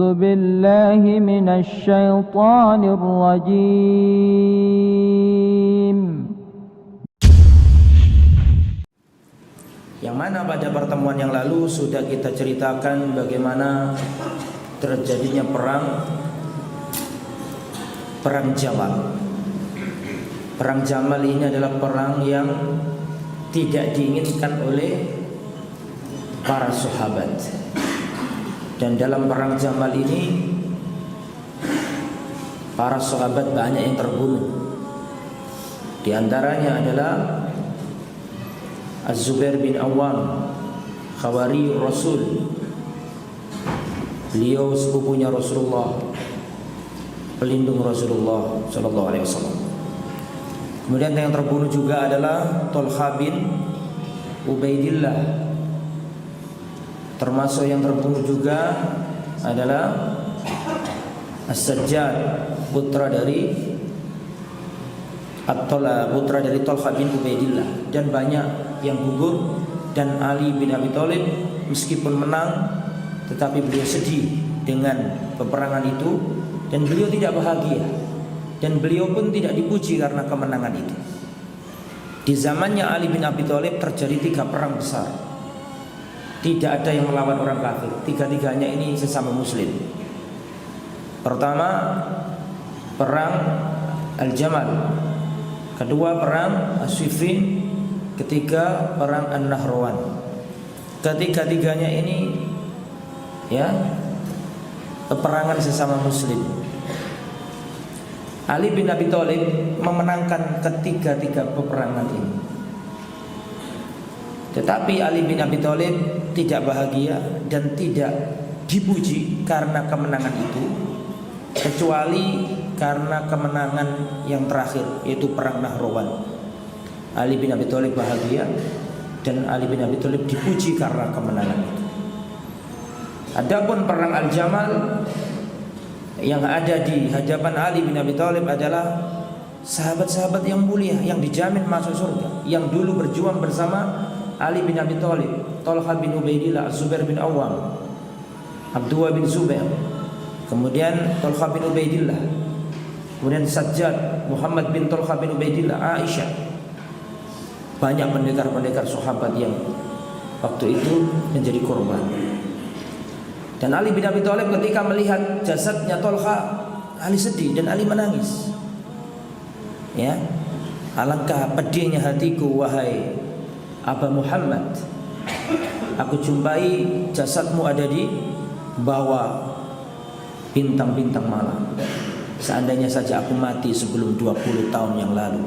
أعوذ بالله من الشيطان الرجيم. Yang mana pada pertemuan yang lalu sudah kita ceritakan bagaimana terjadinya perang Jamal. Perang Jamal ini adalah perang yang tidak diinginkan oleh para sahabat. Dan dalam perang Jamal ini para sahabat banyak yang terbunuh. Di antaranya adalah Az-Zubair bin Awam, Khawari Rasul. Beliau sepupunya Rasulullah, pelindung Rasulullah sallallahu alaihi wasallam. Kemudian yang terbunuh juga adalah Thalha bin Ubaidillah. Termasuk yang terbunuh juga adalah As-Sajjad, putra dari Thalha bin Ubaidillah, dan banyak yang gugur. Dan Ali bin Abi Thalib meskipun menang tetapi beliau sedih dengan peperangan itu, dan beliau tidak bahagia, dan beliau pun tidak dipuji karena kemenangan itu. Di zamannya Ali bin Abi Thalib terjadi 3 perang besar. Tidak ada yang melawan orang kafir. 3-tiganya ini sesama muslim. Pertama, perang Al-Jamal. Kedua, perang As-Siffin. Ketiga, perang An-Nahrawan. Ketiga-tiganya ini peperangan sesama muslim. Ali bin Abi Thalib memenangkan ketiga-tiga peperangan ini. Tetapi Ali bin Abi Thalib tidak bahagia dan tidak dipuji karena kemenangan itu, kecuali karena kemenangan yang terakhir, yaitu perang Nahrawan. Ali bin Abi Thalib bahagia dan Ali bin Abi Thalib dipuji karena kemenangan itu. Adapun perang Al-Jamal, yang ada di hadapan Ali bin Abi Thalib adalah sahabat-sahabat yang mulia, yang dijamin masuk surga, yang dulu berjuang bersama Ali bin Abi Thalib, Thalha bin Ubaidillah, Az-Zubair bin Awam, Abdullah bin Zubair, kemudian Thalha bin Ubaidillah, kemudian Sajjad, Muhammad bin Thalha bin Ubaidillah, Aisyah. Banyak pendekar-pendekar sahabat yang waktu itu menjadi korban. Dan Ali bin Abi Thalib ketika melihat jasadnya Thalha, Ali sedih dan Ali menangis. Alangkah pedihnya hatiku wahai Aba Muhammad, aku jumpai jasadmu ada di bawah bintang-bintang malam. Seandainya saja aku mati sebelum 20 tahun yang lalu,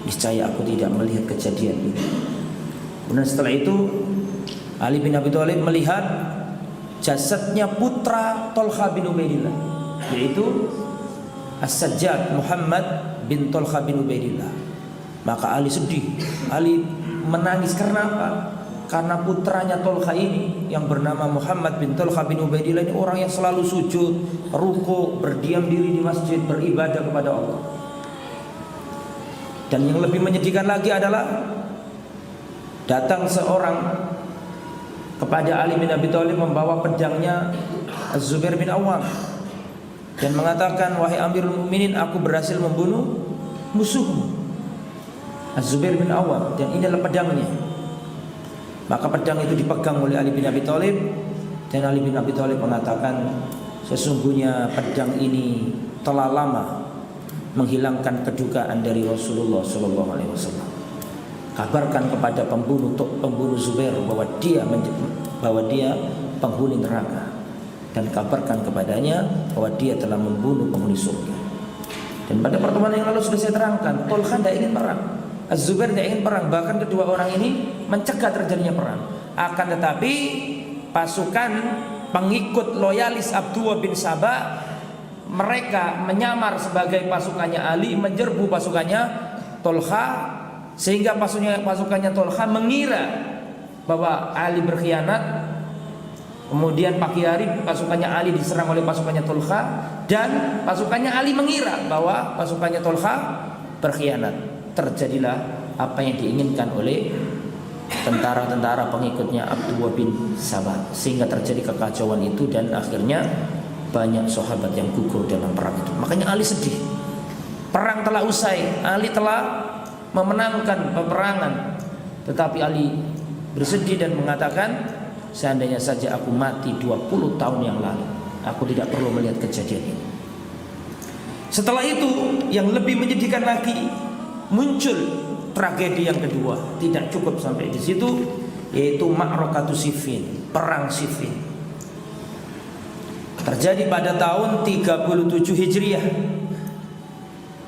niscaya aku tidak melihat kejadian ini. Kemudian setelah itu Ali bin Abi Thalib melihat jasadnya putra Thalha bin Ubaidillah, yaitu As-Sajjad Muhammad bin Thalha bin Ubaidillah. Maka Ali sedih, Ali menangis. Karena apa? Karena putranya Thalha ini yang bernama Muhammad bin Thalha bin Ubaidillah ini orang yang selalu sujud, ruku, berdiam diri di masjid, beribadah kepada Allah. Dan yang lebih menyedihkan lagi adalah datang seorang kepada Ali bin Abi Thalib membawa pedangnya Az-Zubair bin Awam dan mengatakan, wahai Amirul Mukminin, aku berhasil membunuh musuhmu Az-Zubair bin Awam, dan ini adalah pedangnya. Maka pedang itu dipegang oleh Ali bin Abi Thalib, dan Ali bin Abi Thalib mengatakan, sesungguhnya pedang ini telah lama menghilangkan kedukaan dari Rasulullah sallallahu alaihi wasallam. Kabarkan kepada pembunuh Zubair bahwa dia penghuni neraka, dan kabarkan kepadanya bahwa dia telah membunuh penghuni surga. Dan pada pertemuan yang lalu sudah saya terangkan, Thalha tidak ingin perang, Az-Zubair tidak ingin perang, bahkan kedua orang ini mencegah terjadinya perang. Akan tetapi pasukan pengikut loyalis Abdullah bin Sabah, mereka menyamar sebagai pasukannya Ali, menyerbu pasukannya Thalha, sehingga pasukannya Thalha mengira bahwa Ali berkhianat. Kemudian pagi hari pasukannya Ali diserang oleh pasukannya Thalha, dan pasukannya Ali mengira bahwa pasukannya Thalha berkhianat. Terjadilah apa yang diinginkan oleh tentara-tentara pengikutnya Abdullah bin Sabah, sehingga terjadi kekacauan itu, dan akhirnya banyak sahabat yang gugur dalam perang itu. Makanya Ali sedih. Perang telah usai, Ali telah memenangkan peperangan, tetapi Ali bersedih dan mengatakan, seandainya saja aku mati 20 tahun yang lalu, aku tidak perlu melihat kejadian ini. Setelah itu yang lebih menyedihkan lagi, muncul tragedi yang kedua. Tidak cukup sampai di situ, yaitu Ma'rakatu Siffin, perang Siffin. Terjadi pada tahun 37 Hijriah.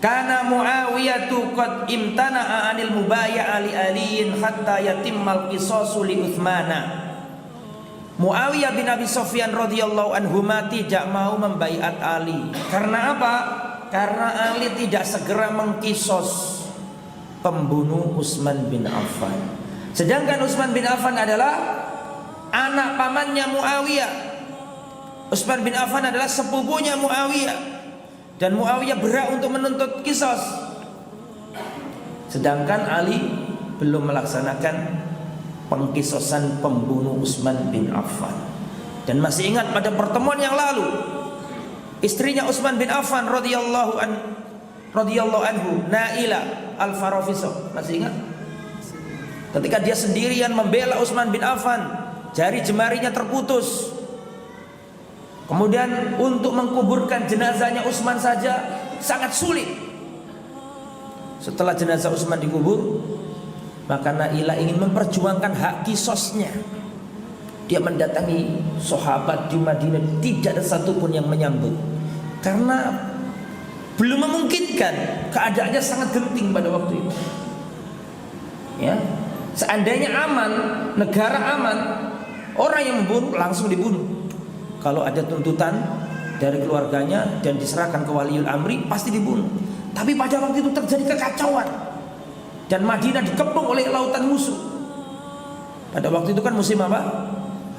Karena Muawiyah qad imtana'a 'anil mubayi'a li aliyin hatta yatimmal qisasu li Utsmana. Muawiyah bin Abi Sufyan radhiyallahu anhu tidak mau membaiat Ali. Karena apa? Karena Ali tidak segera mengkisos pembunuh Utsman bin Affan. Sedangkan Utsman bin Affan adalah anak pamannya Muawiyah. Utsman bin Affan adalah sepupunya Muawiyah. Dan Muawiyah berhak untuk menuntut kisos. Sedangkan Ali belum melaksanakan pengkisosan pembunuh Utsman bin Affan. Dan masih ingat pada pertemuan yang lalu, istrinya Utsman bin Affan radhiyallahu anhu, Naila Al-Farafisa, masih ingat? Ketika dia sendirian membela Utsman bin Affan, jari jemarinya terputus. Kemudian untuk mengkuburkan jenazahnya Utsman saja sangat sulit. Setelah jenazah Utsman dikubur, maka Naila ingin memperjuangkan hak kisosnya. Dia mendatangi sahabat di Madinah, tidak ada satupun yang menyambut. Karena belum memungkinkan, keadaannya sangat genting pada waktu itu. Ya, seandainya aman, negara aman, orang yang membunuh langsung dibunuh. Kalau ada tuntutan dari keluarganya dan diserahkan ke waliul amri, pasti dibunuh. Tapi pada waktu itu terjadi kekacauan dan Madinah dikepung oleh lautan musuh. Pada waktu itu kan musim apa?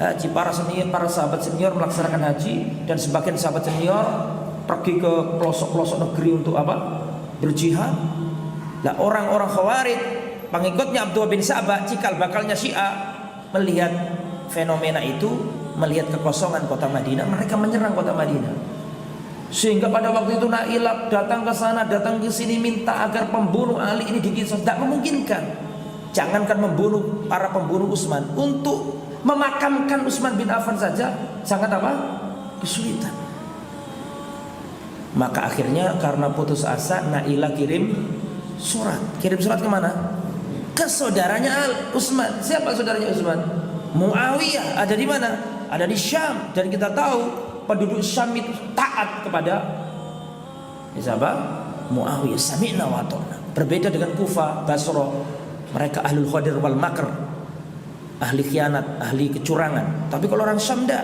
Haji. Para sahabat senior melaksanakan haji, dan sebagian sahabat senior pergi ke pelosok-pelosok negeri untuk apa? Berjihad. Nah, orang-orang Khawarij, pengikutnya Abdullah bin Sabah, cikal bakalnya Syiah, melihat fenomena itu, melihat kekosongan kota Madinah, mereka menyerang kota Madinah. Sehingga pada waktu itu Naila datang ke sana, datang ke sini, minta agar pembunuh Ali ini dikisos. Tidak memungkinkan. Jangankan membunuh para pembunuh Utsman, untuk memakamkan Utsman bin Affan saja sangat apa? Kesulitan. Maka akhirnya karena putus asa, Naila kirim surat. Kirim surat kemana? Ke saudaranya Utsman. Siapa saudaranya Utsman? Muawiyah. Ada di mana? Ada di Syam. Dan kita tahu penduduk Syam itu taat kepada siapa? Muawiyah. Sami'na wa ata'na. Berbeda dengan Kufah, Basra. Mereka ahlul khadir wal makr, ahli khianat, ahli kecurangan. Tapi kalau orang Syam enggak.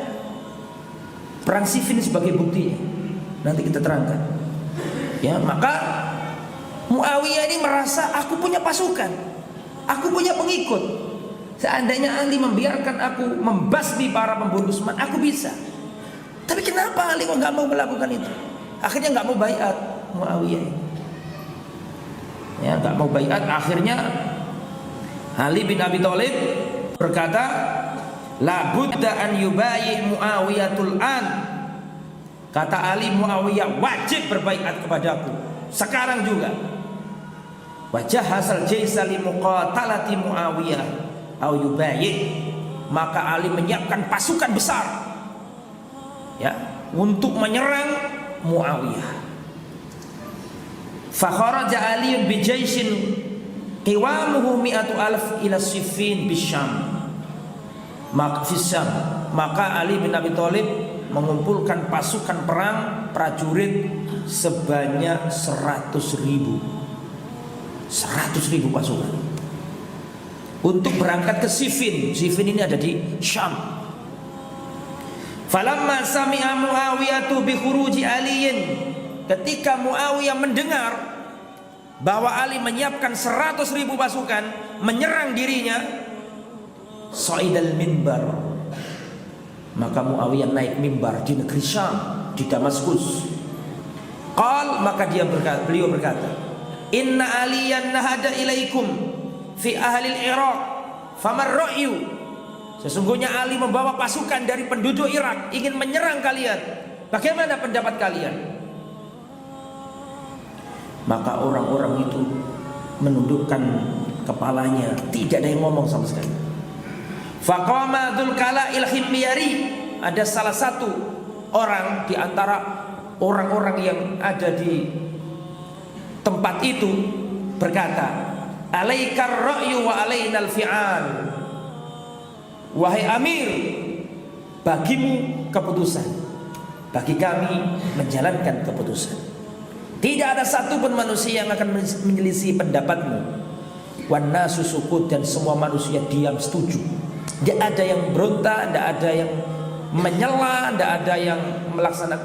Perang Siffin sebagai bukti, nanti kita terangkan. Ya, maka Muawiyah ini merasa, aku punya pasukan, aku punya pengikut. Seandainya Ali membiarkan aku membasmi para pembunuh Utsman, aku bisa. Tapi kenapa Ali kok nggak mau melakukan itu? Akhirnya nggak mau baiat Muawiyah. Ya, nggak mau baiat. Akhirnya Ali bin Abi Thalib berkata, la budda an yubayyi Muawiyatul an. Kata Ali, Muawiyah wajib berbaiat kepadaku sekarang juga. Wajah hasil jaisa li muqatalati Muawiyah au yubayyi. Maka Ali menyiapkan pasukan besar, ya, untuk menyerang Muawiyah. Fa kharaja Ali bi jaishin qiwamuhu 100,000 ila Siffin bisyam. Maka Ali bin Abi Thalib mengumpulkan pasukan perang prajurit sebanyak 100.000 pasukan untuk berangkat ke Siffin. Siffin ini ada di Syam. Falamma sami'a Muawiyah bi khuruji Aliyin, ketika Muawiyah mendengar bahwa Ali menyiapkan 100.000 pasukan menyerang dirinya, sa'idal minbar, maka Muawiyah naik mimbar di negeri Syam, di Damaskus. Maka beliau berkata, inna aliyan nahada ilaikum fi ahlil Iraq famar ra'yu. Sesungguhnya Ali membawa pasukan dari penduduk Irak ingin menyerang kalian. Bagaimana pendapat kalian? Maka orang-orang itu menundukkan kepalanya, tidak ada yang ngomong sama sekali. Faqama Dzulkala'il Himyari, ada salah satu orang di antara orang-orang yang ada di tempat itu berkata, alaikar ra'yu wa alainal fi'al. Wahai Amir, bagimu keputusan, bagi kami menjalankan keputusan. Tidak ada satupun manusia yang akan menyelisih pendapatmu. Wan nasu sukut, dan semua manusia diam setuju. Tidak ada yang berontak, tidak ada yang menyela, tidak ada yang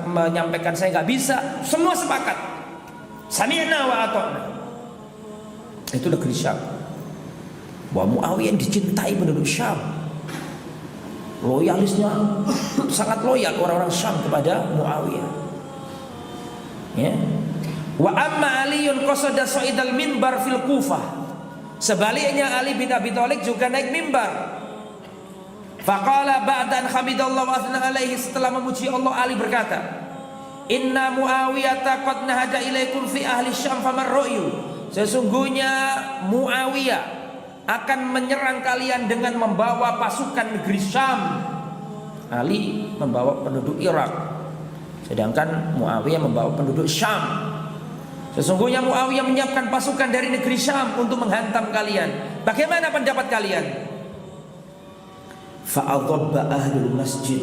menyampaikan saya nggak bisa. Semua sepakat. Sami'na wa ata'na. Itu negeri Syam. Wa Muawiyah dicintai penduduk Syam. Loyalisnya sangat loyal orang-orang Syam kepada Muawiyah. Ya. Wa amma Aliun qasada sa'idal minbar fil Kufah. Sebaliknya Ali bin Abi Thalib juga naik mimbar. Faqala ba'dan hamidallahu wa athna alaihi, setelah memuji Allah Ali berkata, inna Muawiyah qad nahada ilaikum fi ahli Syam famar ra'yu. Sesungguhnya Muawiyah akan menyerang kalian dengan membawa pasukan negeri Syam. Ali membawa penduduk Irak, sedangkan Muawiyah membawa penduduk Syam. Sesungguhnya Muawiyah menyiapkan pasukan dari negeri Syam untuk menghantam kalian. Bagaimana pendapat kalian? Fa'adhabba ahlul masjid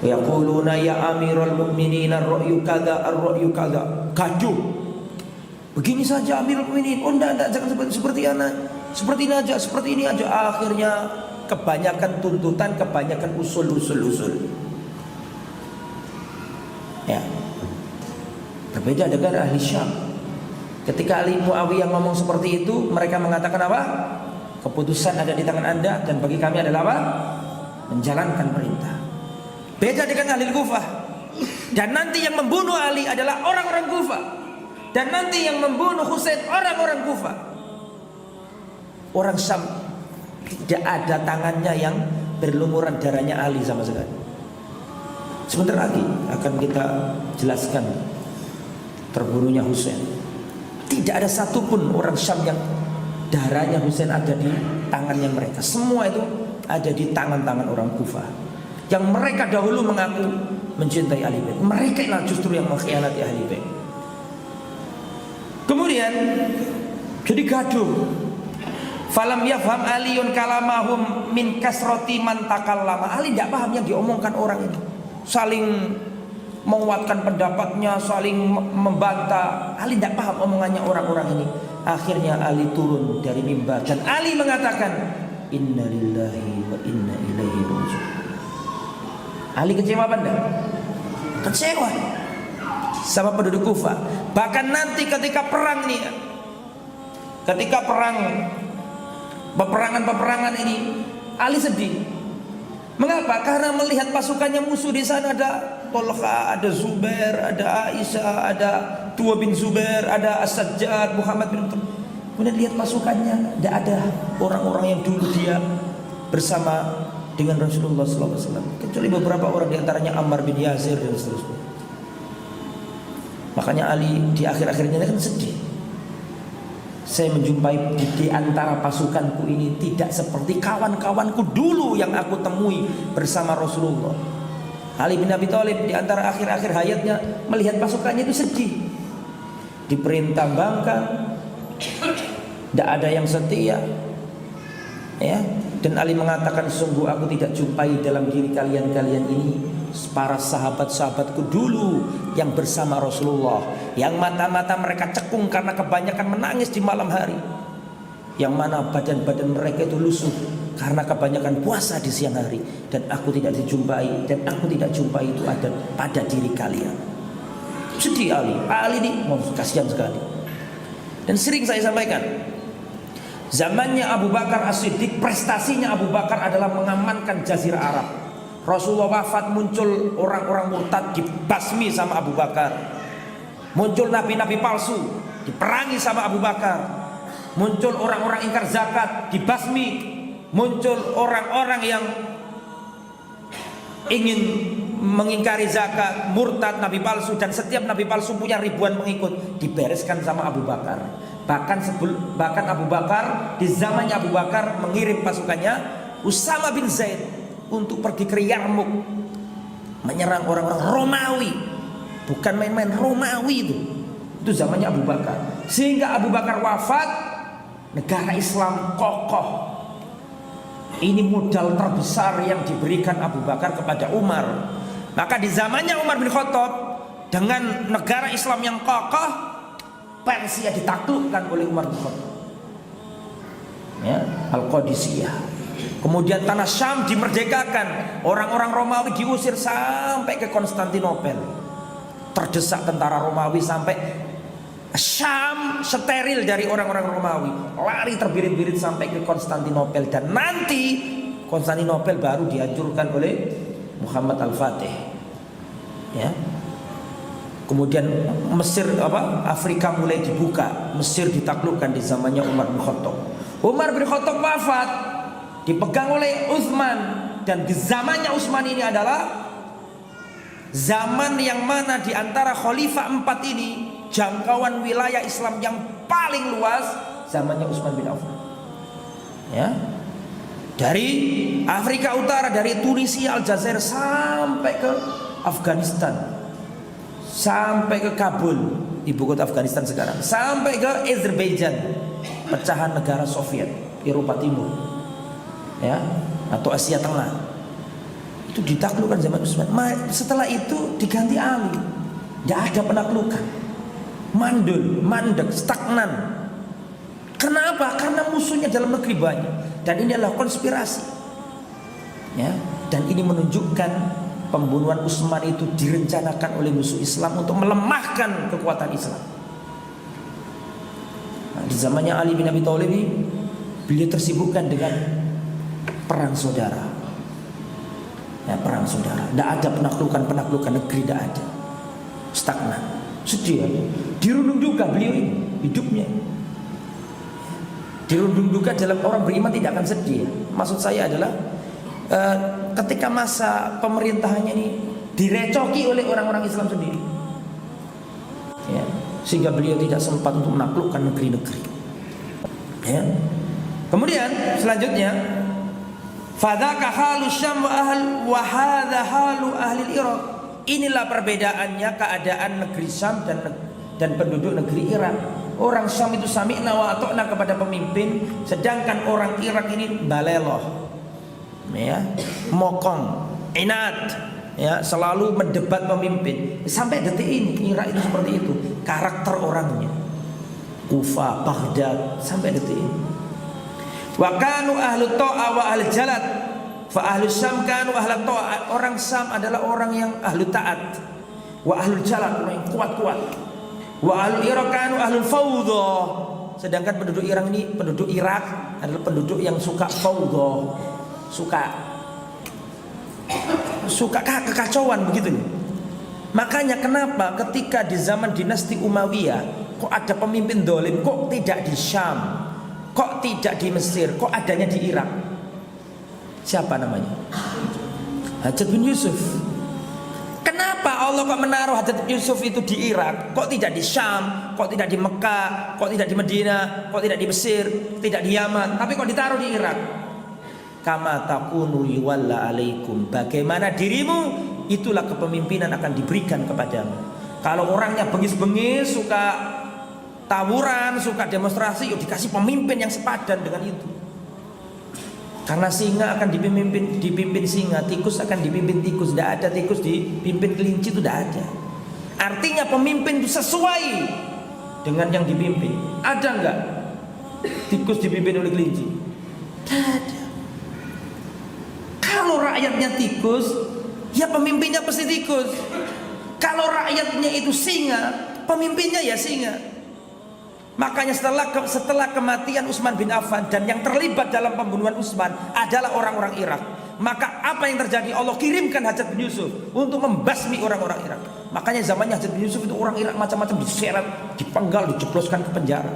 yaquluna ya amirul mu'minin ar-ra'yu kadza ar-ra'yu kadza. Gaduh. Begini saja Amirul Mukminin. Oh enggak, jangan seperti ini aja, seperti ini aja. Akhirnya kebanyakan tuntutan, kebanyakan usul. Ya. Berbeda dengan ahli Syam. Ketika Ali Muawiyah ngomong seperti itu, mereka mengatakan apa? Keputusan ada di tangan Anda, dan bagi kami adalah apa? Menjalankan perintah. Beda dengan ahli Kufah. Dan nanti yang membunuh Ali adalah orang-orang Kufah. Dan nanti yang membunuh Husain orang-orang Kufah. Orang Syam tidak ada tangannya yang berlumuran darahnya Ali sama sekali. Sebentar lagi akan kita jelaskan terbunuhnya Husain. Tidak ada satupun orang Syam yang darahnya Husain ada di tangannya mereka. Semua itu ada di tangan-tangan orang Kufah, yang mereka dahulu mengaku mencintai Ahli Bait. Mereka lah justru yang mengkhianati Ahli Bait. Kemudian jadi gaduh. Falam yafham Aliun kalamahum min kasroti man takallama. Ali tidak paham yang diomongkan orang ini. Saling menguatkan pendapatnya, saling membantah. Ali tidak paham omongannya orang-orang ini. Akhirnya Ali turun dari mimbar dan Ali mengatakan, inna lillahi wa inna ilaihi raji'un. Ali kecewa apa enggak? Kecewa sama penduduk Kufah. Bahkan nanti ketika perang nih, ketika peperangan ini, Ali sedih. Mengapa? Karena melihat pasukannya musuh di sana, ada Tolha, ada Zubair, ada Aisyah, ada Tua bin Zubair, ada As-Sajjad, Muhammad bin Abdul. Kemudian lihat pasukannya, tidak ada orang-orang yang dulu dia bersama dengan Rasulullah SAW, kecuali beberapa orang, diantaranya Ammar bin Yasir dan seterusnya. Makanya Ali di akhir-akhirnya kan sedih. Saya menjumpai di antara pasukanku ini tidak seperti kawan-kawanku dulu yang aku temui bersama Rasulullah. Ali bin Abi Thalib di antara akhir-akhir hayatnya melihat pasukannya itu sedih. Diperintah bangkang, tidak ada yang setia. Ya, dan Ali mengatakan, sungguh aku tidak jumpai dalam diri kalian ini para sahabat-sahabatku dulu yang bersama Rasulullah, yang mata-mata mereka cekung karena kebanyakan menangis di malam hari, yang mana badan-badan mereka itu lusuh karena kebanyakan puasa di siang hari, dan aku tidak dijumpai, dan aku tidak jumpai itu ada pada diri kalian. Sedih Ali ini kasihan sekali. Dan sering saya sampaikan, zamannya Abu Bakar As-Siddiq, prestasinya Abu Bakar adalah mengamankan Jazirah Arab. Rasulullah wafat, muncul orang-orang murtad dibasmi sama Abu Bakar. Muncul nabi-nabi palsu diperangi sama Abu Bakar. Muncul orang-orang ingkar zakat dibasmi. Muncul orang-orang yang ingin mengingkari zakat, murtad, nabi palsu, dan setiap nabi palsu punya ribuan pengikut, dibereskan sama Abu Bakar. Bahkan Abu Bakar di zamannya Abu Bakar mengirim pasukannya Usama bin Zaid untuk pergi ke Yarmuk menyerang orang-orang Romawi. Bukan main-main, Romawi itu zamannya Abu Bakar. Sehingga Abu Bakar wafat, negara Islam kokoh. Ini modal terbesar yang diberikan Abu Bakar kepada Umar. Maka di zamannya Umar bin Khattab, dengan negara Islam yang kokoh, Persia ditaklukkan oleh Umar bin Khattab, ya, Al-Qadisiyah. Kemudian tanah Syam dimerdekakan, orang-orang Romawi diusir sampai ke Konstantinopel. Terdesak tentara Romawi sampai Syam steril dari orang-orang Romawi, lari terbirit-birit sampai ke Konstantinopel, dan nanti Konstantinopel baru dihancurkan oleh Muhammad Al-Fatih, ya. Kemudian Mesir, Afrika mulai dibuka, Mesir ditaklukkan di zamannya Umar bin Khattab. Umar bin Khattab wafat, dipegang oleh Utsman, dan di zamannya Utsman ini adalah zaman yang mana di antara khalifah 4 ini jangkauan wilayah Islam yang paling luas zamannya Utsman bin Affan. Ya. Dari Afrika Utara, dari Tunisia, Aljazair sampai ke Afghanistan, sampai ke Kabul, ibu kota Afghanistan sekarang, sampai ke Azerbaijan, pecahan negara Soviet Eropa Timur, ya, atau Asia Tengah. Itu ditaklukkan zaman Utsman. Setelah itu diganti Ali, tidak ada penaklukan. Mandul, mandek, stagnan. Kenapa? Karena musuhnya dalam negeri banyak, dan ini adalah konspirasi, ya. Dan ini menunjukkan pembunuhan Utsman itu direncanakan oleh musuh Islam untuk melemahkan kekuatan Islam. Nah, di zamannya Ali bin Abi Thalib, beliau tersibukkan dengan perang saudara, ya, perang saudara. Tidak ada penaklukan negeri, tidak ada, stagnan. Sedih, dirundung duka beliau ini hidupnya. Dirundung duka dalam orang beriman tidak akan sedih. Maksud saya adalah ketika masa pemerintahannya ini direcoki oleh orang-orang Islam sendiri, ya, sehingga beliau tidak sempat untuk menaklukkan negeri-negeri, ya. Kemudian selanjutnya, fadzaka halu Syam wa hadza halu ahli Irak. Inilah perbedaannya keadaan negeri Syam dan penduduk negeri Irak. Orang Syam itu sami'na wa ata'na kepada pemimpin, sedangkan orang Irak ini baleloh, ya, mokong, inat, ya, selalu mendebat pemimpin. Sampai detik ini Irak itu seperti itu karakter orangnya. Kufa, Baghdad, sampai detik ini. Wa kanu ahlu ta'a wa ahli jalat. Fa ahlu Syam kanu ahlu ta'a. Orang Syam adalah orang yang ahlu taat. Wa ahlu jalat, orang yang kuat-kuat. Wa ahlu Irak kanu ahlu fawdha. Sedangkan penduduk Irak ini, penduduk Irak adalah penduduk yang suka fawdha, suka kekacauan begitu nih. Makanya kenapa ketika di zaman dinasti Umayyah kok ada pemimpin dolim, kok tidak di Syam, kok tidak di Mesir, kok adanya di Irak? Siapa namanya? Hajjaj bin Yusuf. Kenapa Allah kok menaruh Hajjaj bin Yusuf itu di Irak, kok tidak di Syam, kok tidak di Mekah, kok tidak di Madinah, kok tidak di Mesir, tidak di Yaman, tapi kok ditaruh di Irak? Kama takunu yuwalla alaikum. Bagaimana dirimu, itulah kepemimpinan akan diberikan kepadamu. Kalau orangnya bengis-bengis, suka tawuran, suka demonstrasi, yuk dikasih pemimpin yang sepadan dengan itu. Karena singa akan dipimpin singa, tikus akan dipimpin tikus. Tidak ada tikus dipimpin kelinci, itu tidak ada. Artinya pemimpin itu sesuai dengan yang dipimpin. Ada enggak tikus dipimpin oleh kelinci? Tidak ada. Kalau rakyatnya tikus, ya pemimpinnya pasti tikus. Kalau rakyatnya itu singa, pemimpinnya ya singa. Makanya setelah kematian Utsman bin Affan, dan yang terlibat dalam pembunuhan Utsman adalah orang-orang Irak, maka apa yang terjadi? Allah kirimkan Hajjaj bin Yusuf untuk membasmi orang-orang Irak. Makanya zamannya Hajjaj bin Yusuf itu orang Irak macam-macam diseret, dipenggal, dijebloskan ke penjara.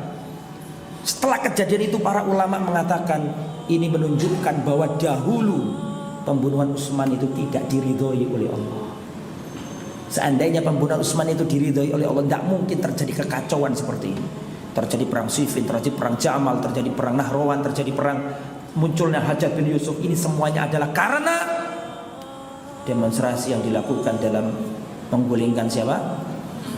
Setelah kejadian itu para ulama mengatakan ini menunjukkan bahwa dahulu pembunuhan Utsman itu tidak diridhoi oleh Allah. Seandainya pembunuhan Utsman itu diridhoi oleh Allah, tidak mungkin terjadi kekacauan seperti ini. Terjadi perang Siffin, terjadi perang Jamal, terjadi perang Nahrawan, terjadi perang munculnya Hajjaj bin Yusuf. Ini semuanya adalah karena demonstrasi yang dilakukan dalam menggulingkan siapa?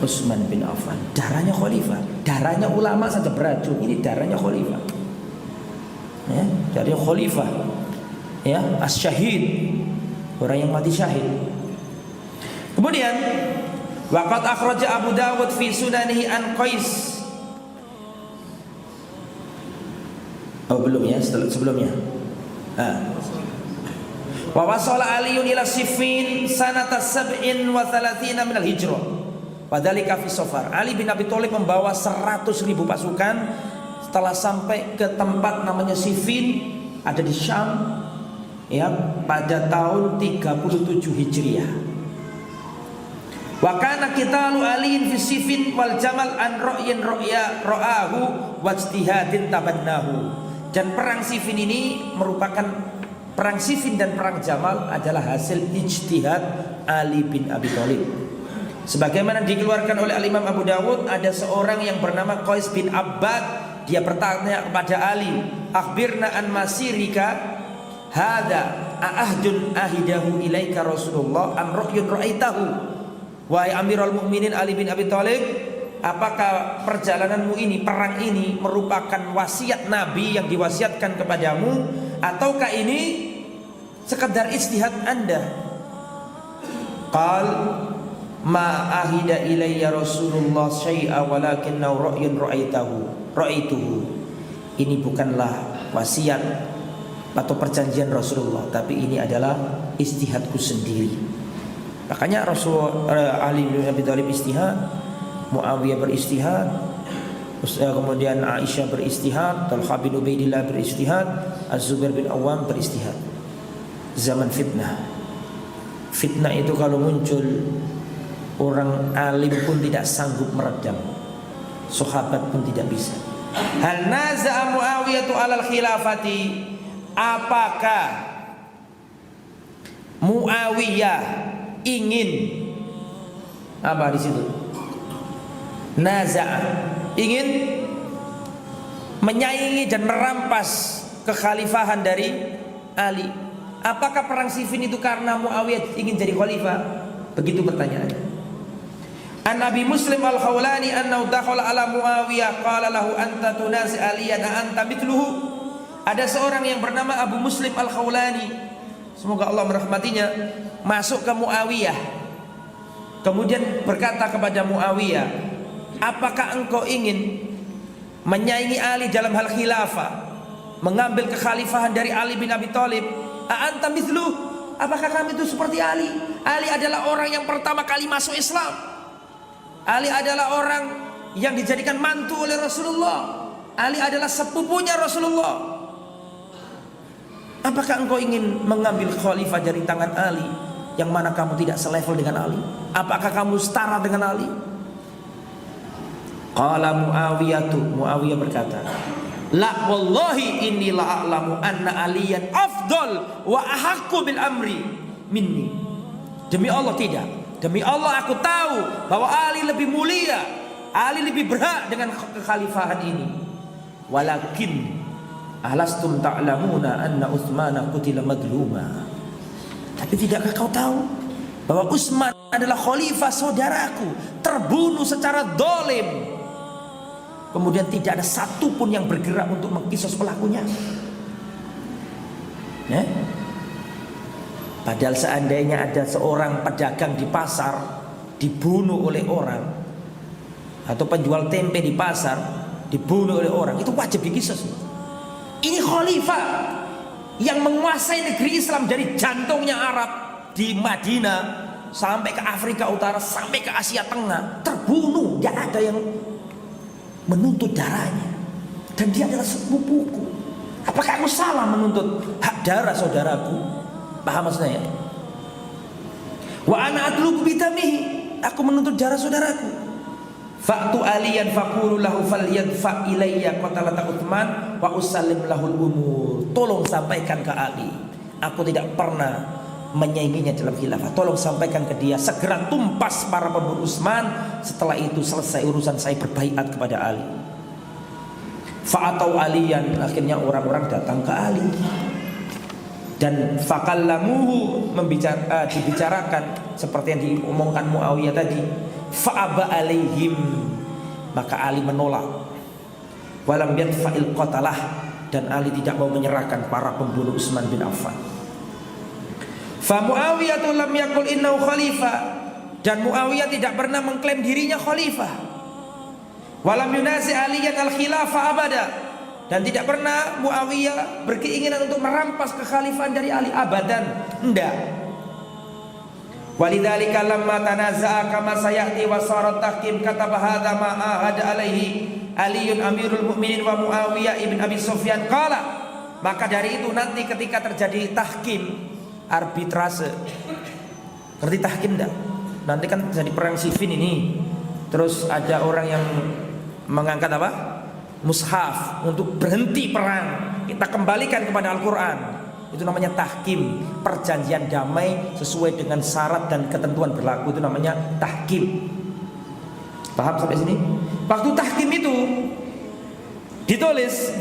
Utsman bin Affan. Darahnya khalifah, darahnya ulama saja beracun, ini darahnya khalifah. Ya, darahnya khalifah. Ya, as-syahid, orang yang mati syahid. Kemudian waqad akhraja Abu Dawud fi sunanihi an Qais. Oh belum ya, sebelumnya. Wa wasala Aliun ila Siffin sanata 37 min al-hijrah. Wadhalika fi Safar. Ali bin Abi Thalib membawa 100.000 pasukan setelah sampai ke tempat namanya Siffin, ada di Syam, ya, pada tahun 37 Hijriah. Wa kana qitalu aliin fi Siffin wal Jamal an ra'yin ra'ahu wa ijtihadin tabannahu. Dan perang Siffin ini merupakan perang Siffin dan perang Jamal adalah hasil ijtihad Ali bin Abi Thalib. Sebagaimana dikeluarkan oleh Al-Imam Abu Dawud, ada seorang yang bernama Qais bin Abbad. Dia bertanya kepada Ali, "Akhbirna an masirika hadza ahdun ahidahu ilaika Rasulullah am ra'yun ra'aitahu?" Wahai Amirul Mukminin Ali bin Abi Thalib, apakah perjalananmu ini, perang ini merupakan wasiat Nabi yang diwasiatkan kepadamu, ataukah ini sekedar ijtihad Anda? Qal ma ahida ilayya Rasulullah syai'a walakinnahu ra'yun ra'aituhu. Ini bukanlah wasiat atau perjanjian Rasulullah, tapi ini adalah ijtihadku sendiri. Makanya Ali bin Abi Thalib istihad, Muawiyah beristihad, kemudian Aisyah beristihad, Talha bin Ubaidillah beristihad, Az-Zubair bin Awam beristihad. Zaman fitnah. Fitnah itu kalau muncul, orang alim pun tidak sanggup meredam, sahabat pun tidak bisa. Hal naza'a Muawiyah 'alal khilafati, apakah Muawiyah ingin apa di situ? Naza'a, ingin menyaingi dan merampas kekhalifahan dari Ali. Apakah perang Siffin itu karena Muawiyah ingin jadi khalifah? Begitu pertanyaannya. An Abi Muslim al-Khawlani annahu dakhala ala Muawiyah qala lahu anta tunazi aliyan anta mithluhu. Ada seorang yang bernama Abu Muslim al-Khawlani, semoga Allah merahmatinya, masuk ke Muawiyah, kemudian berkata kepada Muawiyah, apakah engkau ingin menyaingi Ali dalam hal khilafah, mengambil kekhalifahan dari Ali bin Abi Thalib? Anta mithluh, apakah kami itu seperti Ali? Ali adalah orang yang pertama kali masuk Islam. Ali adalah orang yang dijadikan mantu oleh Rasulullah. Ali adalah sepupunya Rasulullah. Apakah engkau ingin mengambil khalifah dari tangan Ali, yang mana kamu tidak selevel dengan Ali? Apakah kamu setara dengan Ali? Qala Muawiyah berkata, la wallahi inni la a'lamu anna aliyan afdal wa ahaqqu bil amri minni. Demi Allah tidak. Demi Allah aku tahu bahwa Ali lebih mulia, Ali lebih berhak dengan kekhalifahan ini. Walakin alastum ta'lamuna anna Utsmana qutila madluma. Tapi tidakkah kau tahu bahwa Utsman adalah khalifah saudaraku, terbunuh secara zalim. Kemudian tidak ada satupun yang bergerak untuk mengkisos pelakunya. Ya? Padahal seandainya ada seorang pedagang di pasar dibunuh oleh orang, atau penjual tempe di pasar dibunuh oleh orang, itu wajib dikisos. Ini khalifah yang menguasai negeri Islam dari jantungnya Arab di Madinah sampai ke Afrika Utara, sampai ke Asia Tengah, terbunuh, tidak ada yang menuntut darahnya, dan dia adalah sepupuku. Apakah aku salah menuntut hak darah saudaraku? Paham maksudnya? Wa ana atlubu bitamihi, aku menuntut darah saudaraku. Fa'tu aliyan faqulu lahu falyadfa ilayya qatalata Utsman wa usallim lahul umur. Tolong sampaikan ke Ali, aku tidak pernah menyainginya dalam khilafah. Tolong sampaikan ke dia segera tumpas para pembunuh Utsman. Setelah itu selesai urusan, saya berbaiat kepada Ali. Fa'atau aliyan, akhirnya orang-orang datang ke Ali dan fakallamuhu, dibicarakan seperti yang diomongkan Muawiyah tadi. Fa'aba alaihim, maka Ali menolak. Walam yadfa'il qatalah, dan Ali tidak mau menyerahkan para pembunuh Utsman bin Affan. Fa Muawiyah lam yaqul innahu khalifah, dan Muawiyah tidak pernah mengklaim dirinya khalifah. Walam yunasi aliyan al-khilafah abada, dan tidak pernah Muawiyah berkeinginan untuk merampas kekhalifahan dari Ali abadan, enggak. Walidzalika lamma tanaza'a kama sayati wa sarat tahkim kataba hadza ma ahada alaihi Aliun Amirul Mukminin wa Muawiyah ibn Abi Sufyan qala. Maka dari itu nanti ketika terjadi tahkim, arbitrase, ngerti tahkim enggak? Nanti kan terjadi perang Siffin ini, terus ada orang yang mengangkat apa? Mushaf untuk berhenti perang, kita kembalikan kepada Al-Quran. Itu namanya tahkim, perjanjian damai sesuai dengan syarat dan ketentuan berlaku, itu namanya tahkim. Paham sampai sini? Waktu tahkim itu ditulis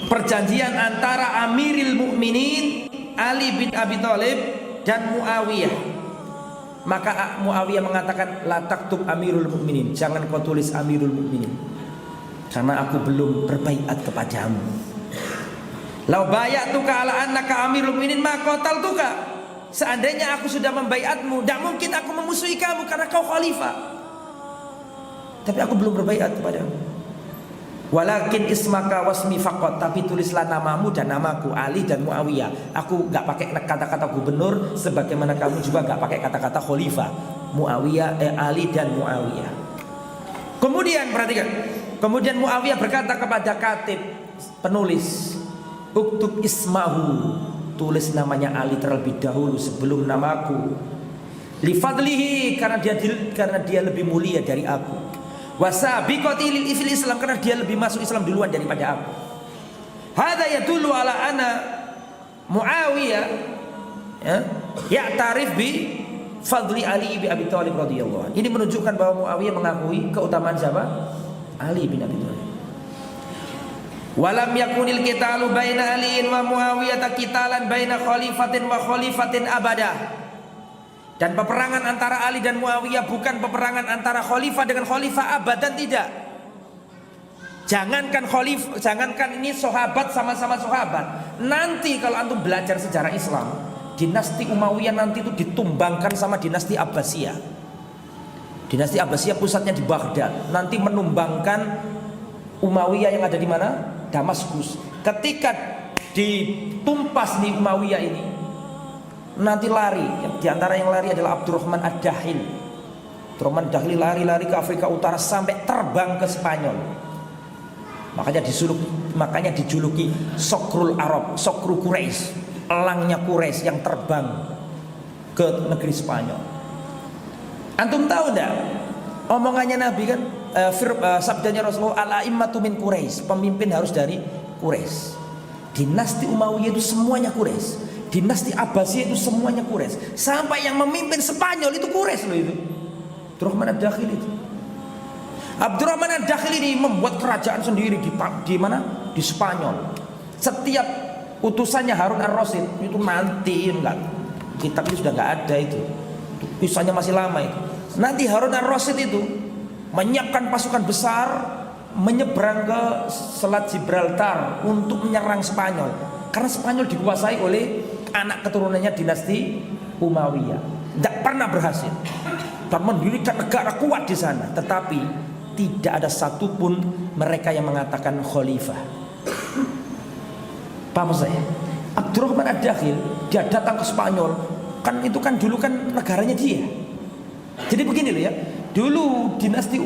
perjanjian antara Amiril Mukminin Ali bin Abi Thalib dan Muawiyah. Maka Muawiyah mengatakan, la taktub Amirul Mukminin, jangan kau tulis Amirul Mukminin, karena aku belum berbaiat kepadamu. Lau bayatuka ala annaka Amirul Mukminin ma qataltuka, seandainya aku sudah membaiatmu, tidak mungkin aku memusuhi kamu karena kau khalifah. Tapi aku belum berbaiat kepadamu. Walakin ismaka wasmi faqat, tapi tulislah namamu dan namaku, Ali dan Muawiyah. Aku gak pakai kata-kata gubernur, sebagaimana kamu juga gak pakai kata-kata khalifah. Ali dan Muawiyah. Kemudian perhatikan, kemudian Muawiyah berkata kepada katib, penulis, uktub ismahu, tulis namanya Ali terlebih dahulu sebelum namaku. Lifadlihi, karena dia lebih mulia dari aku. Wasabiqati lil Islam, karena dia lebih masuk Islam duluan daripada aku. Hadza yadullu ala ana Muawiyah ya tarif bi fadli Ali bin Abi Thalib radhiyallahu anhu. Ini menunjukkan bahwa Muawiyah mengakui keutamaan siapa? Ali bin Abi Thalib. Walam yakunil qitalu baina Aliin wa Muawiyah qitalan baina khalifatin wa khalifatin abadah. Dan peperangan antara Ali dan Muawiyah bukan peperangan antara khalifah dengan khalifah abadan, tidak. Jangankan ini sahabat sama-sama sahabat. Nanti kalau antum belajar sejarah Islam, dinasti Umayyah nanti itu ditumbangkan sama dinasti Abbasiyah. Dinasti Abbasiyah pusatnya di Baghdad, nanti menumbangkan Umayyah yang ada di mana? Damaskus. Ketika ditumpas nih Umayyah ini, nanti lari, di antara yang lari adalah Abdurrahman Ad-Dakhil. Abdurrahman Ad-Dakhil lari ke Afrika Utara sampai terbang ke Spanyol. Makanya dijuluki Sokrul Arab, Sokru Quraisy, elangnya Quraisy yang terbang ke negeri Spanyol. Antum tahu enggak omongannya Nabi kan, sabdanya Rasulullah, al-a'immatu min Quraisy, pemimpin harus dari Quraisy. Dinasti Umayyah itu semuanya Quraisy. Dinasti Abbasiyah itu semuanya Quraisy. Sampai yang memimpin Spanyol itu Quraisy loh itu. Abdurrahman Ad-Dakhil itu. Abdurrahman Ad-Dakhil ini membuat kerajaan sendiri di mana? Di Spanyol. Setiap utusannya Harun Ar-Rasyid itu nanti enggak, kitab itu sudah enggak ada itu. Kisahnya masih lama itu. Nanti Harun Ar-Rasyid itu menyiapkan pasukan besar menyeberang ke Selat Gibraltar untuk menyerang Spanyol. Karena Spanyol dikuasai oleh anak keturunannya dinasti Umayyah. Tidak pernah berhasil. Dan mendirikan negara kuat di sana. Tetapi tidak ada satupun mereka yang mengatakan khalifah. Paham saya? Abdurrahman Ad-Dakhil, dia datang ke Spanyol. Kan itu kan dulu kan negaranya dia. Jadi begini loh ya. Dulu dinasti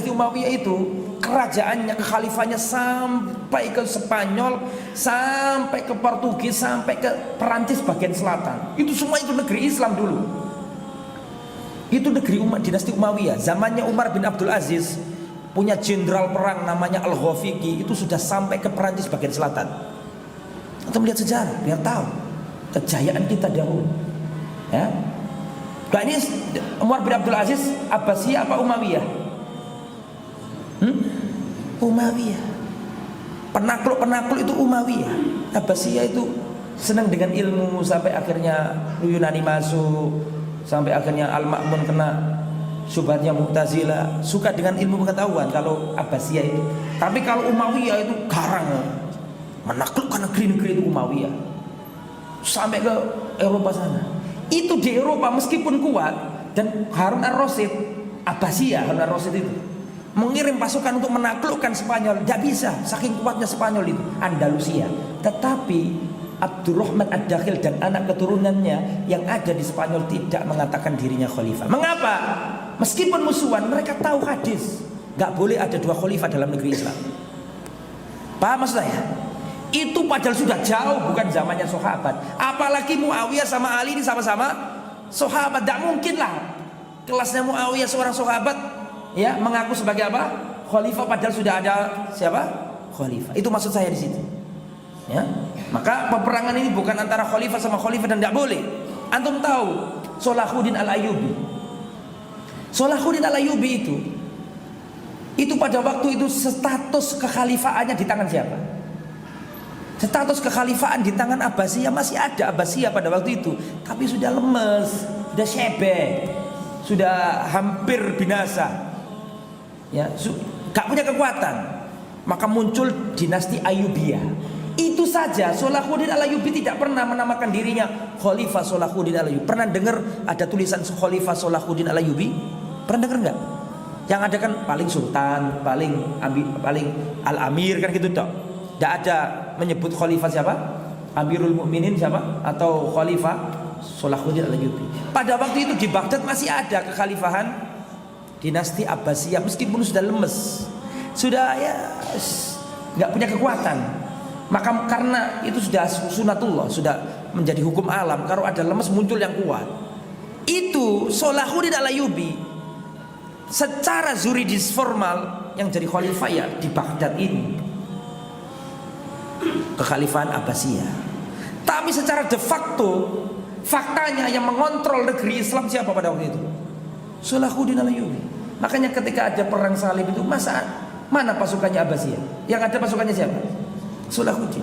Umayyah itu kerajaannya, kekhalifannya sampai ke Spanyol, sampai ke Portugis, sampai ke Perancis bagian selatan. Itu semua itu negeri Islam dulu. Itu negeri dinasti Umayyah. Zamannya Umar bin Abdul Aziz punya jenderal perang namanya Al-Ghafiqi, itu sudah sampai ke Perancis bagian selatan. Atau melihat sejarah biar tahu kejayaan kita dahulu. Ya. Nah ini Umar bin Abdul Aziz Abbasiyah apa Umayyah? Umayyah. Penakluk itu Umayyah. Abbasiyah itu senang dengan ilmu sampai akhirnya Yunani masuk, sampai akhirnya Al-Ma'mun kena syubhatnya Mu'tazilah, suka dengan ilmu pengetahuan kalau Abbasiyah itu. Tapi kalau Umayyah itu garang, menaklukkan negeri-negeri itu Umayyah sampai ke Eropa sana. Itu di Eropa meskipun kuat, dan Harun ar-Rasyid Abbasiyah, Harun ar-Rasyid itu mengirim pasukan untuk menaklukkan Spanyol, tidak bisa, saking kuatnya Spanyol itu, Andalusia. Tetapi Abdurrahman Ad-Dakhil dan anak keturunannya yang ada di Spanyol tidak mengatakan dirinya khalifah. Mengapa? Meskipun musuhan, mereka tahu hadis, nggak boleh ada dua khalifah dalam negeri Islam. Paham maksud saya? Itu padahal sudah jauh, bukan zamannya sahabat. Apalagi Muawiyah sama Ali ini sama-sama sahabat. Tidak mungkin lah kelasnya Muawiyah seorang sahabat ya mengaku sebagai apa? Khalifah padahal sudah ada siapa? Khalifah. Itu maksud saya di situ. Ya. Maka peperangan ini bukan antara khalifah sama khalifah dan tidak boleh. Antum tahu Salahuddin Al-Ayyubi. Salahuddin Al-Ayyubi itu pada waktu itu status kekhalifaannya di tangan siapa? Status kekhalifahan di tangan Abbasiyah. Masih ada Abbasiyah pada waktu itu, tapi sudah lemes, sudah syebeh, sudah hampir binasa. Ya, gak punya kekuatan. Maka muncul dinasti Ayyubiyah. Itu saja Salahuddin Al-Ayyubi tidak pernah menamakan dirinya Khalifah Salahuddin Al-Ayyubi. Pernah dengar ada tulisan Khalifah Salahuddin Al-Ayyubi? Pernah dengar enggak? Yang ada kan paling sultan, paling al-amir kan gitu toh. Tidak ada menyebut khalifah siapa? Amirul Mukminin siapa? Atau khalifah Salahuddin Al-Ayyubi. Pada waktu itu di Baghdad masih ada kekhalifahan dinasti Abbasiyah meskipun sudah lemes, sudah ya nggak punya kekuatan. Maka karena itu sudah sunatullah, sudah menjadi hukum alam. Kalau ada lemes muncul yang kuat. Itu Salahuddin Al-Ayyubi secara yuridis formal yang jadi khalifah ya di Baghdad ini, kekhalifahan Abbasiyah. Tapi secara de facto, faktanya yang mengontrol negeri Islam siapa pada waktu itu? Salahuddin Al-Ayyubi. Makanya ketika ada perang salib itu mana pasukannya Abbasiyah? Yang ada pasukannya siapa? Salahuddin.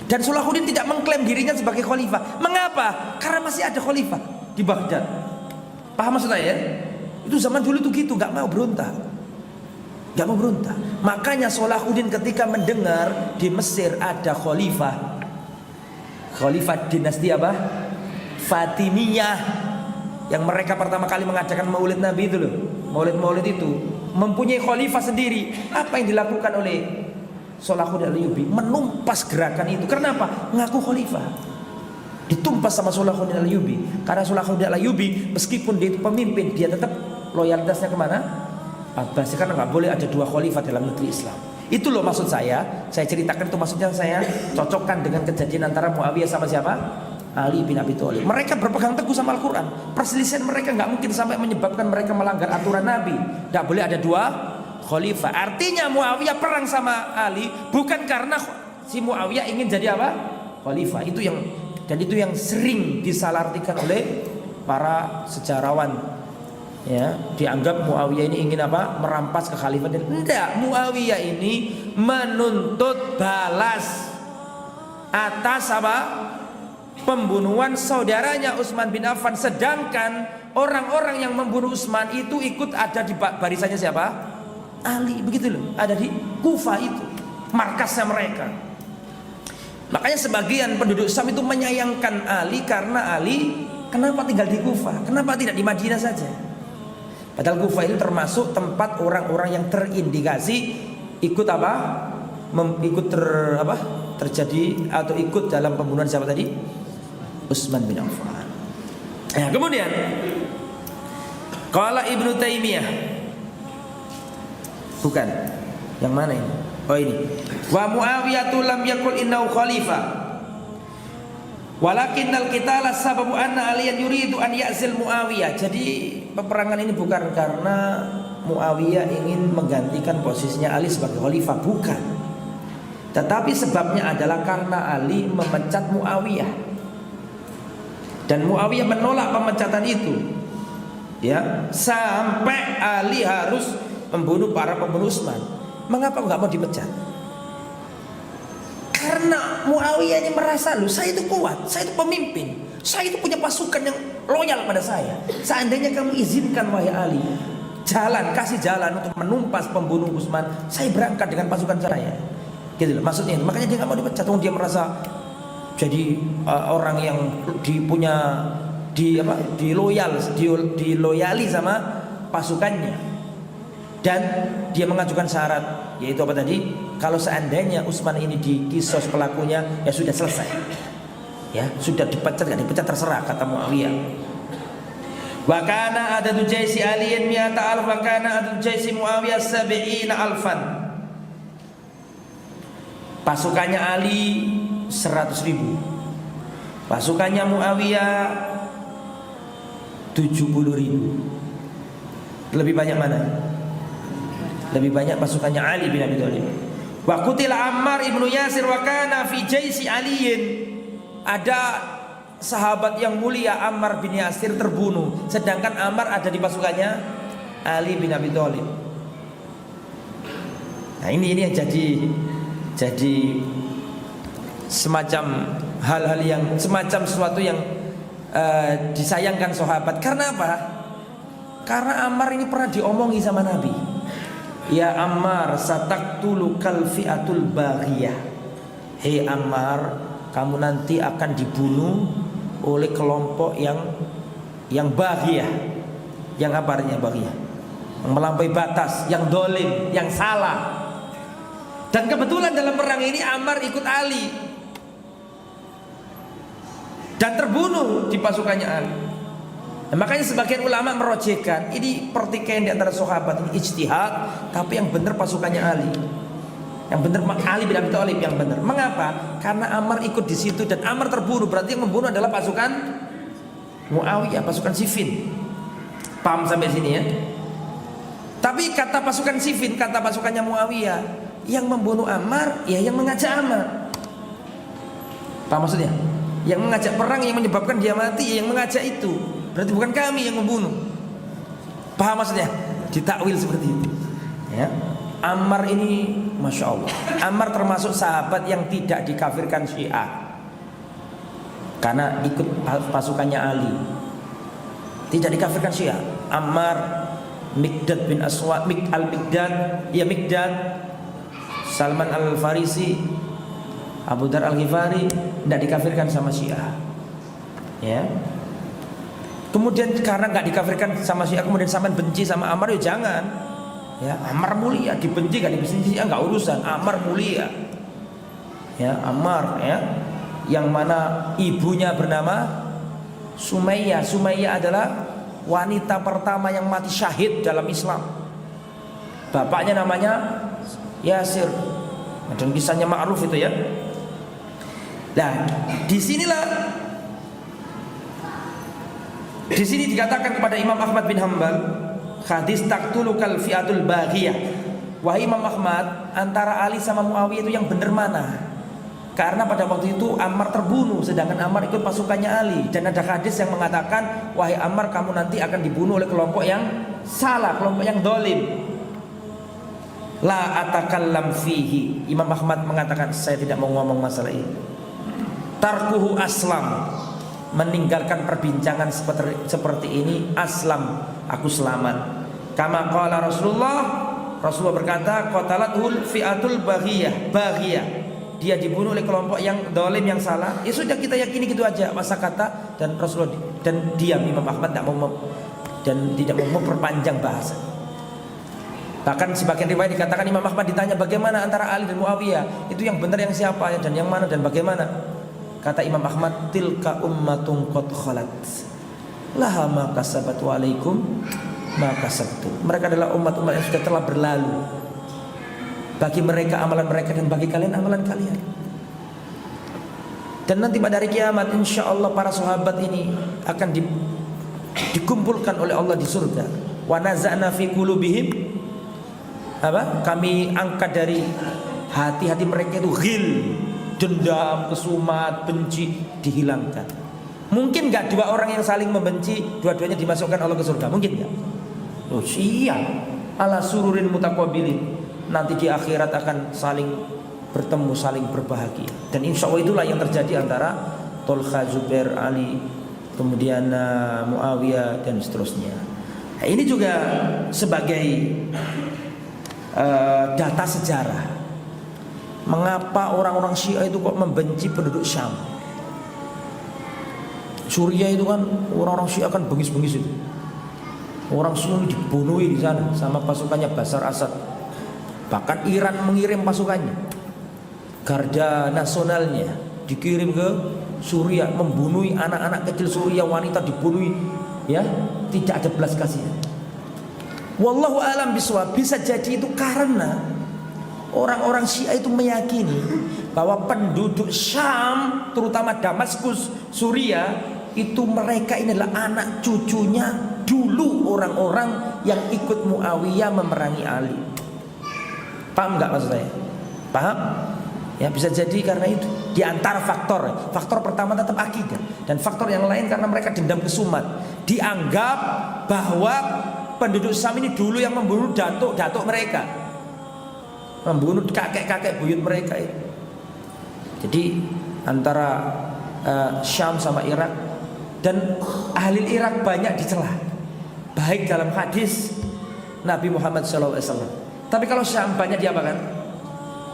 Dan Salahuddin tidak mengklaim dirinya sebagai khalifah. Mengapa? Karena masih ada khalifah di Baghdad. Paham maksud saya? Itu zaman dulu tuh gitu, nggak mau berontak. Gak mau berontak. Makanya Salahuddin ketika mendengar di Mesir ada khalifah dinasti apa? Fatimiyah, yang mereka pertama kali mengadakan maulid Nabi itu loh. Maulid itu mempunyai khalifah sendiri. Apa yang dilakukan oleh Salahuddin Al-Ayyubi? Menumpas gerakan itu. Kenapa? Ngaku khalifah. Ditumpas sama Salahuddin Al-Ayyubi. Karena Salahuddin Al-Ayyubi meskipun dia itu pemimpin, dia tetap loyalitasnya kemana? Abbas, karena nggak boleh ada dua khalifah dalam negeri Islam. Itu loh maksud saya ceritakan itu, maksudnya saya cocokkan dengan kejadian antara Muawiyah sama siapa? Ali bin Abi Thalib. Mereka berpegang teguh sama Al-Quran. Perselisihan mereka nggak mungkin sampai menyebabkan mereka melanggar aturan Nabi. Nggak boleh ada dua khalifah. Artinya Muawiyah perang sama Ali bukan karena si Muawiyah ingin jadi apa? Khalifah. Itu yang sering disalahartikan oleh para sejarawan. Ya, dianggap Muawiyah ini ingin apa? Merampas kekhalifahan. Tidak, Muawiyah ini menuntut balas atas apa? Pembunuhan saudaranya Utsman bin Affan. Sedangkan orang-orang yang membunuh Utsman itu ikut ada di barisannya siapa? Ali, begitu loh. Ada di Kufah itu, markasnya mereka. Makanya sebagian penduduk Syam itu menyayangkan Ali karena Ali kenapa tinggal di Kufah? Kenapa tidak di Madinah saja? Padahal Kufah itu termasuk tempat orang-orang yang terindikasi ikut apa? Terjadi atau ikut dalam pembunuhan siapa tadi? Utsman bin Affan. Nah, kemudian qala Ibnu Taimiyah. Bukan. Yang mana ini? Oh ini. Wa Muawiyah lam yakul innahu khalifah. Walakinnal qitala sababu anna Aliyan yuridu an ya'zil Muawiyah. Jadi peperangan ini bukan karena Muawiyah ingin menggantikan posisinya Ali sebagai khalifah, bukan. Tetapi sebabnya adalah karena Ali memecat Muawiyah, dan Muawiyah menolak pemecatan itu, ya, sampai Ali harus membunuh para pembunuh Utsman. Mengapa nggak mau dipecat? Karena Muawiyah ini merasa, loh, saya itu kuat, saya itu pemimpin, saya itu punya pasukan yang loyal pada saya. Seandainya kamu izinkan, wahai Ali, kasih jalan untuk menumpas pembunuh Utsman, saya berangkat dengan pasukan saya. Gitu loh, maksudnya. Makanya dia nggak mau dipecat. Dia merasa jadi orang yang diloyali sama pasukannya. Dan dia mengajukan syarat, yaitu apa tadi? Kalau seandainya Utsman ini dikisos pelakunya, ya sudah selesai. Ya, sudah dipecat, nggak dipecat terserah, kata Muawiyah. Wa kana adadu jaisi aliyin mi'ata alf wa kana adadu jaisi Muawiyah 70 alfan. Pasukannya Ali 100.000, pasukannya Muawiyah 70.000. Lebih banyak mana? Lebih banyak pasukannya Ali bin Abi Thalib. Wa qutila Ammar ibnu Yasir wa kana fi jaisi aliyin. Ada sahabat yang mulia Ammar bin Yasir terbunuh, sedangkan Ammar ada di pasukannya Ali bin Abi Thalib. Nah, ini yang jadi semacam hal-hal yang semacam sesuatu yang disayangkan sahabat. Karena apa? Karena Ammar ini pernah diomongi sama Nabi. Ya Ammar, sataktulu kal fi'atul baghiyah. Hei Ammar, kamu nanti akan dibunuh oleh kelompok yang baghiyah. Yang apa artinya baghiyah? Yang melampaui batas, yang dolim, yang salah. Dan kebetulan dalam perang ini Ammar ikut Ali dan terbunuh di pasukannya Ali. Nah, makanya sebagian ulama merojehkan ini pertikaian di antara sahabat, ini ijtihad, tapi yang benar pasukannya Ali. Yang benar Ali bin Abi Thalib yang benar. Mengapa? Karena Ammar ikut di situ dan Ammar terbunuh. Berarti yang membunuh adalah pasukan Muawiyah, pasukan Siffin. Paham sampai sini ya? Tapi kata pasukan Siffin, kata pasukannya Muawiyah, yang membunuh Ammar, ya yang mengajak Ammar. Paham maksudnya? Yang mengajak perang, yang menyebabkan dia mati, ya yang mengajak itu. Berarti bukan kami yang membunuh. Paham maksudnya? Ditakwil seperti itu. Ya. Ammar ini, masya Allah, Ammar termasuk sahabat yang tidak dikafirkan Syiah karena ikut pasukannya Ali. Tidak dikafirkan Syiah. Ammar, Miqdad bin Aswad, Al-Miqdad, ya Miqdad, Salman Al-Farisi, Abu Dar Al-Ghifari, tidak dikafirkan sama Syiah. Ya. Kemudian karena nggak dikafirkan sama Syiah, kemudian sampean benci sama Ammar, ya jangan. Ya, Ammar mulia, dibenci nggak dibenci Syiah nggak urusan. Ammar mulia. Ya, Ammar ya, yang mana ibunya bernama Sumayyah. Sumayyah adalah wanita pertama yang mati syahid dalam Islam. Bapaknya namanya Yasir. Dan kisahnya ma'ruf itu ya. Nah, di sini dikatakan kepada Imam Ahmad bin Hanbal, hadis taqtulukal fi'atul baghiyah. Wahai Imam Ahmad, antara Ali sama Muawiyah itu yang benar mana? Karena pada waktu itu Ammar terbunuh, sedangkan Ammar ikut pasukannya Ali. Dan ada hadis yang mengatakan, wahai Ammar, kamu nanti akan dibunuh oleh kelompok yang salah, kelompok yang dolim. La atakallam fihi. Imam Ahmad mengatakan, saya tidak mau ngomong masalah ini. Tarkuhu aslam, meninggalkan perbincangan seperti ini aslam, aku selamat. Kama qala Rasulullah berkata, qatalatul fi'atul baghiyah, dia dibunuh oleh kelompok yang dolim, yang salah. Ya sudah, kita yakini gitu aja, masa kata. Dan Rasulullah dan diam. Imam Ahmad tidak mau memperpanjang bahasa. Bahkan sebagian riwayat dikatakan Imam Ahmad ditanya bagaimana antara Ali dan Muawiyah, itu yang benar yang siapa dan yang mana dan bagaimana. Kata Imam Ahmad, tilka ummatun qad khalat laha ma kasabat wa alaikum ma kasabtum. Mereka adalah umat-umat yang sudah telah berlalu. Bagi mereka amalan mereka dan bagi kalian amalan kalian. Dan nanti pada hari kiamat insyaallah para sahabat ini akan dikumpulkan oleh Allah di surga. Wa naza'na fi qulubihim, kami angkat dari hati-hati mereka itu ghil, dendam, kesumat, benci dihilangkan. Mungkin nggak dua orang yang saling membenci dua-duanya dimasukkan Allah ke surga? Mungkin nggak? Oh siap, ala sururin mutaqabilin. Nanti di akhirat akan saling bertemu, saling berbahagia. Dan insya Allah itulah yang terjadi antara Tolha, Zubair, Ali, kemudian Muawiyah dan seterusnya. Nah, ini juga sebagai data sejarah. Mengapa orang-orang Syiah itu kok membenci penduduk Syam? Suriah itu kan orang-orang Syiah kan bengis-bengis itu. Orang semua dibunuh di sana sama pasukannya Bashar Assad. Bahkan Iran mengirim pasukannya, garda nasionalnya dikirim ke Suriah, membunuh anak-anak kecil Suriah, wanita dibunuh, ya, tidak ada belas kasihan. Wallahu alam bisawab. Bisa jadi itu karena orang-orang Syiah itu meyakini bahwa penduduk Syam, terutama Damaskus, Suriah, itu mereka ini adalah anak cucunya dulu orang-orang yang ikut Muawiyah memerangi Ali. Paham nggak maksud saya? Paham? Ya bisa jadi karena itu. Di antara faktor, faktor pertama tetap akidah, dan faktor yang lain karena mereka dendam kesumat. Dianggap bahwa penduduk Syam ini dulu yang membunuh datuk mereka, membunuh kakek-kakek buyut mereka itu. Jadi antara Syam sama Irak, dan ahli Irak banyak dicela, baik dalam hadis Nabi Muhammad SAW. Tapi kalau Syam banyak diapakan?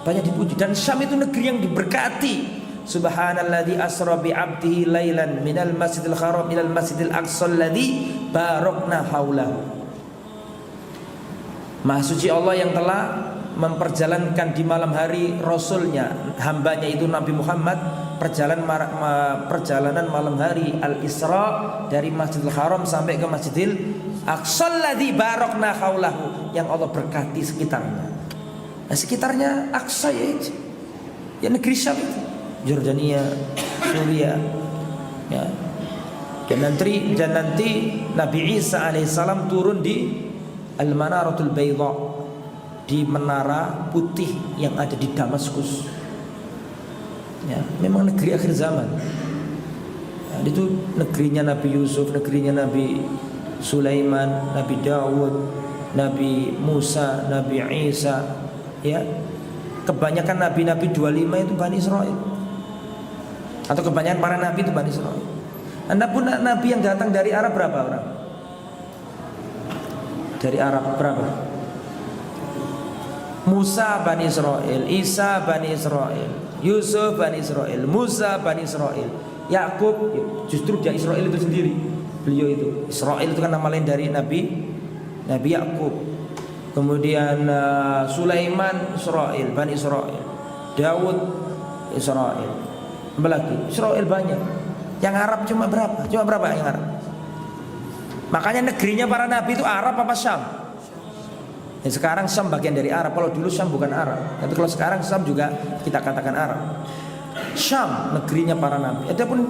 Banyak dipuji. Dan Syam itu negeri yang diberkati. Subhanalladzi asra bi 'abdihi lailan minal masjidil haram ilal masjidil aqsa alladzi barakna haulahu. Maha suci Allah yang telah memperjalankan di malam hari Rasulnya, hambanya itu Nabi Muhammad, perjalanan malam hari Al-Isra dari Masjidil Haram sampai ke Masjidil Aqsa alladzi barakna haulahu, yang Allah berkati sekitarnya. Nah, sekitarnya Aqsa ya negeri Syam itu, Jordania, Suriah, ya. Dan nanti Nabi Isa alaihissalam turun di Al-Manaratul Bayda, di menara putih yang ada di Damaskus. Ya, memang negeri akhir zaman. Ya, itu negerinya Nabi Yusuf, negerinya Nabi Sulaiman, Nabi Dawud, Nabi Musa, Nabi Isa. Ya, kebanyakan nabi-nabi 25 itu Bani Israel, atau kebanyakan para nabi itu Bani Israel. Anda pun nabi yang datang dari Arab berapa orang? Dari Arab berapa? Musa Bani Israel, Isa Bani Israel, Yusuf Bani Israel, Musa Bani Israel, Yakub, justru dia Israel itu sendiri. Beliau itu Israel itu kan nama lain dari Nabi Yakub. Kemudian Sulaiman Israel, Bani Israel, Daud Israel. Apalagi Israel banyak. Yang Arab cuma berapa? Cuma berapa yang Arab? Makanya negerinya para nabi itu Arab apa Syam? Ya, sekarang Syam bagian dari Arab. Kalau dulu Syam bukan Arab, tapi kalau sekarang Syam juga kita katakan Arab. Syam negerinya para nabi. Adapun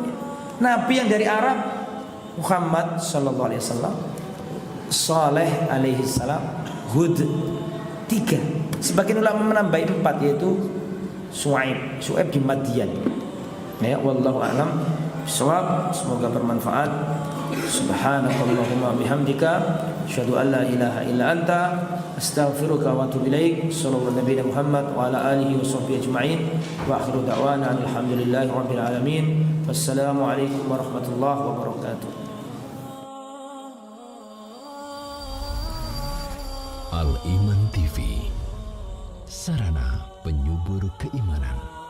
nabi yang dari Arab, Muhammad sallallahu alaihi wasallam, Saleh alaihi salam, Hud 3. Sebagian ulama menambahi 4, yaitu Syuaib di Madian. Ya, wallahu a'lam bishawab. Semoga bermanfaat. Subhanakallahumma bihamdika asyhadu an la ilaha illa anta astaghfiruka wa atubu ilaik. Sallallahu nabiyana Muhammad wa ala alihi wa sahbihi ajma'in. Wa akhiru da'wana alhamdulillahi rabbil alamin. Wassalamu alaikum warahmatullahi wabarakatuh. Al-Iman TV, sarana penyubur keimanan.